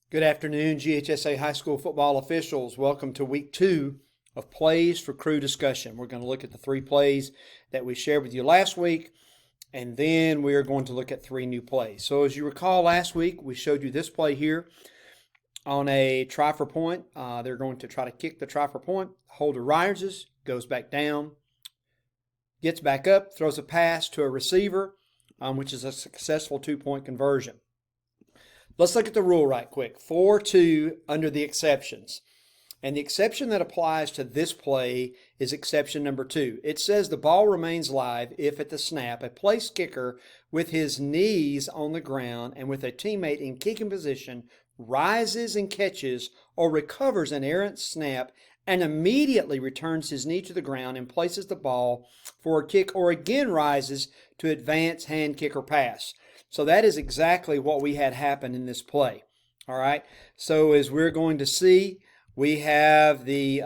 Good afternoon, GHSA high school football officials. Welcome to week 2 of Plays for Crew Discussion. We're going to look at the 3 plays that we shared with you last week, and then we are going to look at 3 new plays. So as you recall, last week we showed you this play here on a try for point. They're going to try to kick the try for point. Holder rises, goes back down, gets back up, throws a pass to a receiver, which is a successful 2-point conversion. Let's look at the rule right quick. 4-2 under the exceptions. And the exception that applies to this play is exception number 2. It says the ball remains live if at the snap a place kicker with his knees on the ground and with a teammate in kicking position rises and catches or recovers an errant snap and immediately returns his knee to the ground and places the ball for a kick or again rises to advance hand kick or pass. So that is exactly what we had happen in this play. All right. So as we're going to see, we have the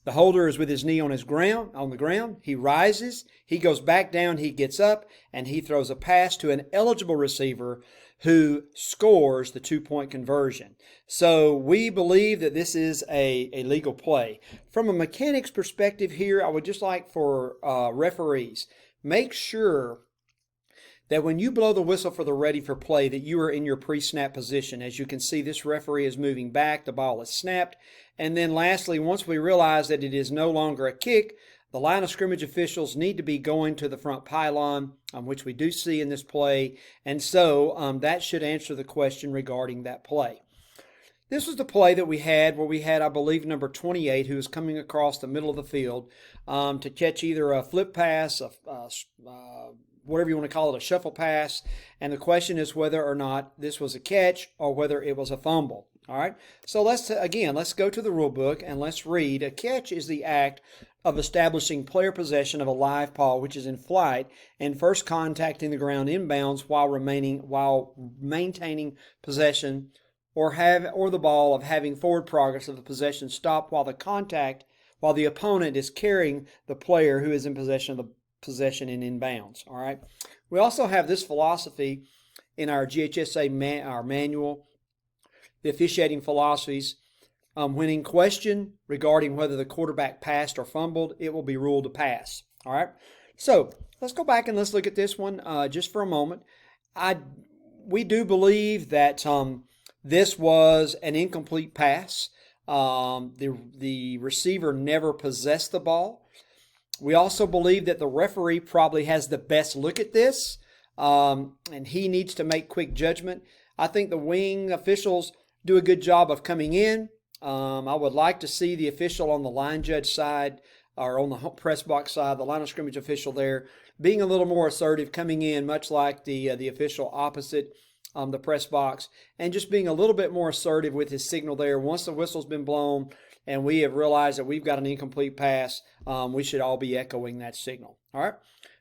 holder is with his knee on the ground. He rises, he goes back down, he gets up, and he throws a pass to an eligible receiver who scores the 2-point conversion. So we believe that this is a legal play. From a mechanics perspective here, I would just like for referees, make sure that when you blow the whistle for the ready for play that you are in your pre-snap position. As you can see, this referee is moving back, the ball is snapped. And then lastly, once we realize that it is no longer a kick, the line of scrimmage officials need to be going to the front pylon, which we do see in this play. And so that should answer the question regarding that play. This was the play that we had where we had, I believe, number 28 who was coming across the middle of the field to catch either a flip pass, whatever you want to call it, a shuffle pass. And the question is whether or not this was a catch or whether it was a fumble. All right. So let's go to the rule book and let's read. A catch is the act of establishing player possession of a live ball which is in flight and first contacting the ground inbounds while maintaining possession or the ball of having forward progress of the possession stop while the opponent is carrying the player who is in possession of the possession in inbounds. All right. We also have this philosophy in our GHSA our manual, the officiating philosophies. When in question regarding whether the quarterback passed or fumbled, it will be ruled a pass. All right. So let's go back and let's look at this one just for a moment. We do believe that this was an incomplete pass. The receiver never possessed the ball. We also believe that the referee probably has the best look at this, and he needs to make quick judgment. I think the wing officials do a good job of coming in. I would like to see the official on the line judge side or on the press box side, the line of scrimmage official there, being a little more assertive, coming in much like the official opposite the press box, and just being a little bit more assertive with his signal there. Once the whistle's been blown, and we have realized that we've got an incomplete pass, we should all be echoing that signal. All right,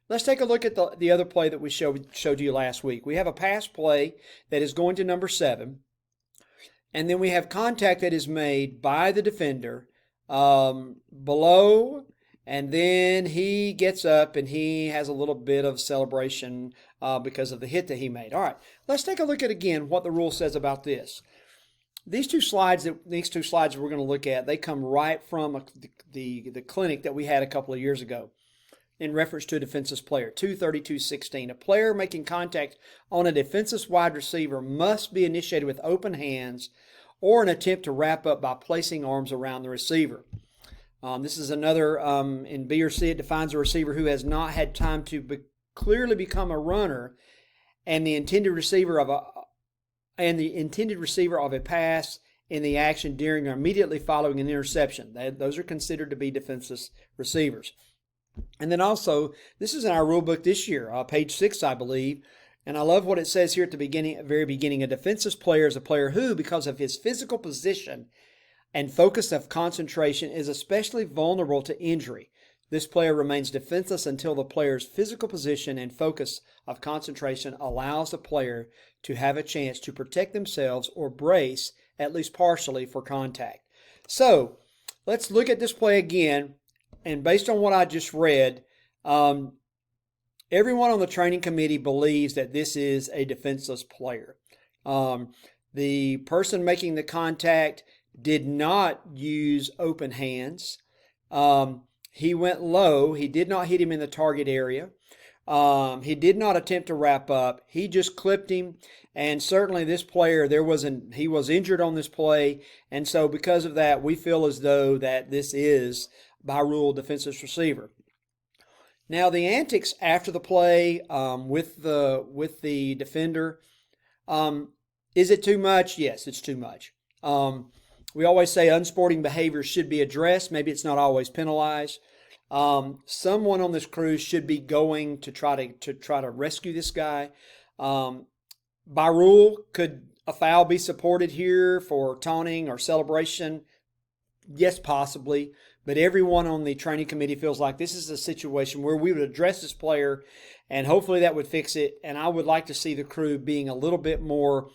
let's take a look at the other play that we showed you last week. We have a pass play that is going to number 7, and then we have contact that is made by the defender below, and then he gets up and he has a little bit of celebration because of the hit that he made. All right, let's take a look at again what the rule says about this. These two slides we're going to look at, they come right from the clinic that we had a couple of years ago in reference to a defenseless player, 232.16. A player making contact on a defenseless wide receiver must be initiated with open hands or an attempt to wrap up by placing arms around the receiver. This is another, in B or C, it defines a receiver who has not had time to clearly become a runner and the intended receiver of a pass in the action during or immediately following an interception. Those are considered to be defenseless receivers. And then also, this is in our rule book this year, page 6, I believe. And I love what it says here at the very beginning. A defenseless player is a player who, because of his physical position and focus of concentration, is especially vulnerable to injury. This player remains defenseless until the player's physical position and focus of concentration allows the player to have a chance to protect themselves or brace, at least partially, for contact. So let's look at this play again. And based on what I just read, everyone on the training committee believes that this is a defenseless player. The person making the contact did not use open hands. He went low. He did not hit him in the target area. He did not attempt to wrap up. He just clipped him. And certainly this player, he was injured on this play. And so because of that, we feel as though that this is, by rule, defenseless receiver. Now the antics after the play with the defender, is it too much? Yes, it's too much. We always say unsporting behavior should be addressed. Maybe it's not always penalized. Someone on this crew should be going to try to rescue this guy. By rule, could a foul be supported here for taunting or celebration? Yes, possibly. But everyone on the training committee feels like this is a situation where we would address this player, and hopefully that would fix it. And I would like to see the crew being a little bit more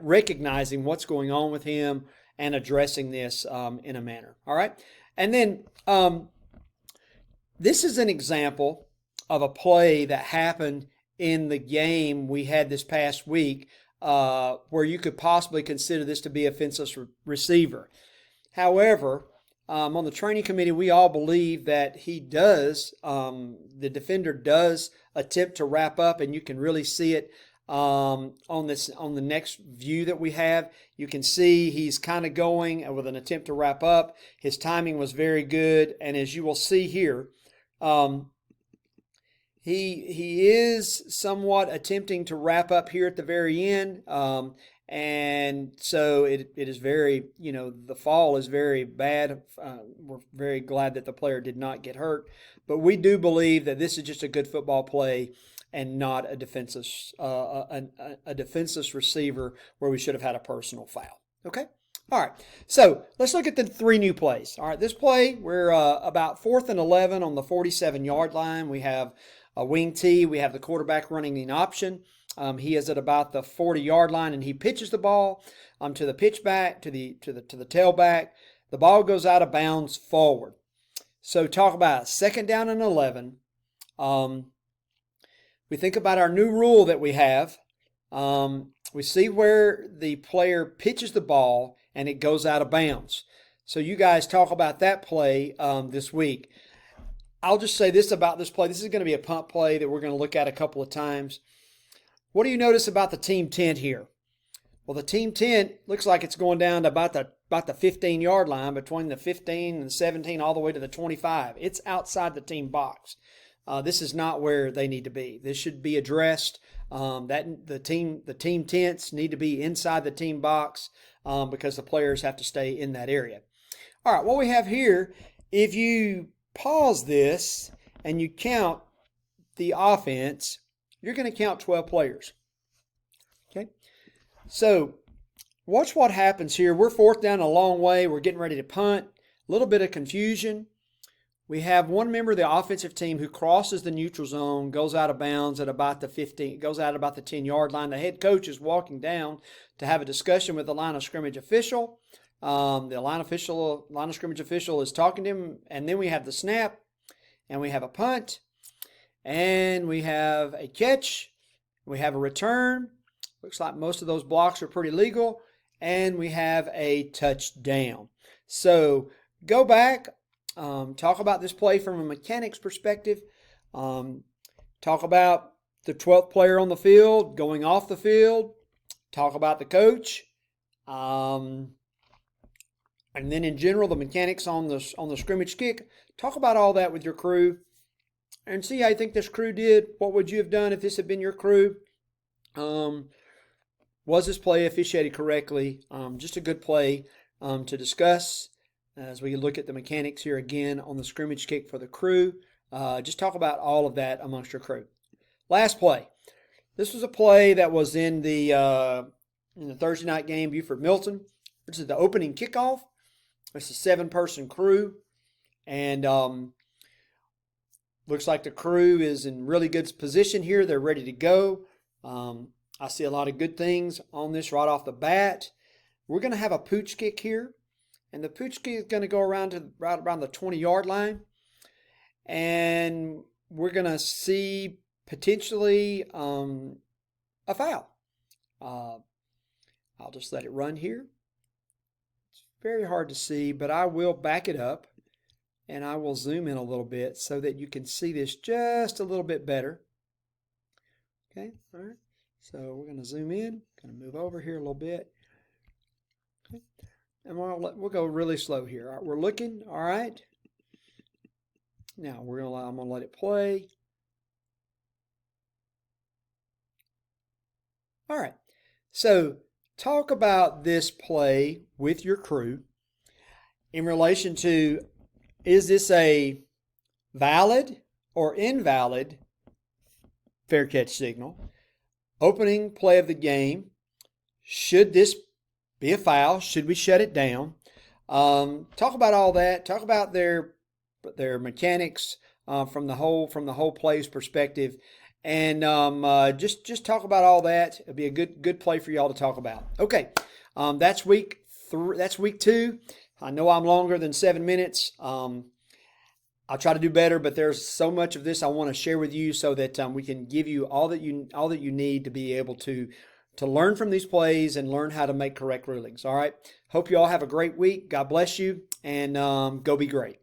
recognizing what's going on with him and addressing this in a manner. All right. And then this is an example of a play that happened in the game we had this past week where you could possibly consider this to be a defenseless receiver. However, on the training committee, we all believe that the defender does attempt to wrap up, and you can really see it on the next view that we have. You can see he's kind of going with an attempt to wrap up. His timing was very good, and as you will see here, he is somewhat attempting to wrap up here at the very end. And so it is very, the fall is very bad. We're very glad that the player did not get hurt. But we do believe that this is just a good football play and not a defenseless receiver where we should have had a personal foul. Okay? All right. So let's look at the three new plays. All right, this play, we're about 4th and 11 on the 47-yard line. We have a wing tee. We have the quarterback running an option. He is at about the 40-yard line, and he pitches the ball to the pitchback, to the tailback. The ball goes out of bounds forward. So talk about 2nd down and 11. We think about our new rule that we have. We see where the player pitches the ball, and it goes out of bounds. So you guys talk about that play this week. I'll just say this about this play. This is going to be a punt play that we're going to look at a couple of times. What do you notice about the team tent here? Well, the team tent looks like it's going down to about the 15-yard line, between the 15 and 17 all the way to the 25. It's outside the team box. This is not where they need to be. This should be addressed. The team tents need to be inside the team box because the players have to stay in that area. All right, what we have here, if you pause this and you count the offense, you're going to count 12 players. Okay? So watch what happens here. We're 4th down a long way. We're getting ready to punt. A little bit of confusion. We have one member of the offensive team who crosses the neutral zone, goes out of bounds at about the 15, goes out about the 10-yard line. The head coach is walking down to have a discussion with the line of scrimmage official. The line of scrimmage official is talking to him, and then we have the snap, and we have a punt, and we have a catch, we have a return. Looks like most of those blocks are pretty legal, and we have a touchdown. So go back, talk about this play from a mechanics perspective, talk about the 12th player on the field going off the field, talk about the coach, and then in general the mechanics on the scrimmage kick. Talk about all that with your crew and see how you think this crew did. What would you have done if this had been your crew? Was this play officiated correctly? Just a good play to discuss as we look at the mechanics here again on the scrimmage kick for the crew. Just talk about all of that amongst your crew. Last play. This was a play that was in the Thursday night game, Buford-Milton. This is the opening kickoff. It's a 7-person crew, and looks like the crew is in really good position here. They're ready to go. I see a lot of good things on this right off the bat. We're going to have a pooch kick here, and the pooch kick is going to go around to right around the 20-yard line, and we're going to see potentially a foul. just let it run here. It's very hard to see, but I will back it up and I will zoom in a little bit so that you can see this just a little bit better. Okay, all right. So we're going to zoom in, going to move over here a little bit. Okay. And we'll go really slow here. All right, we're looking, all right. Now I'm going to let it play. All right, so talk about this play with your crew in relation to, is this a valid or invalid fair catch signal? Opening play of the game, should this be a foul? Should we shut it down? Talk about all that. Talk about their mechanics from the whole play's perspective. And just talk about all that. It'll be a good play for y'all to talk about. Okay, that's week 2. I know I'm longer than 7 minutes. I'll try to do better, but there's so much of this I want to share with you so that we can give you all that you need to be able to learn from these plays and learn how to make correct rulings. All right. Hope you all have a great week. God bless you, and go be great.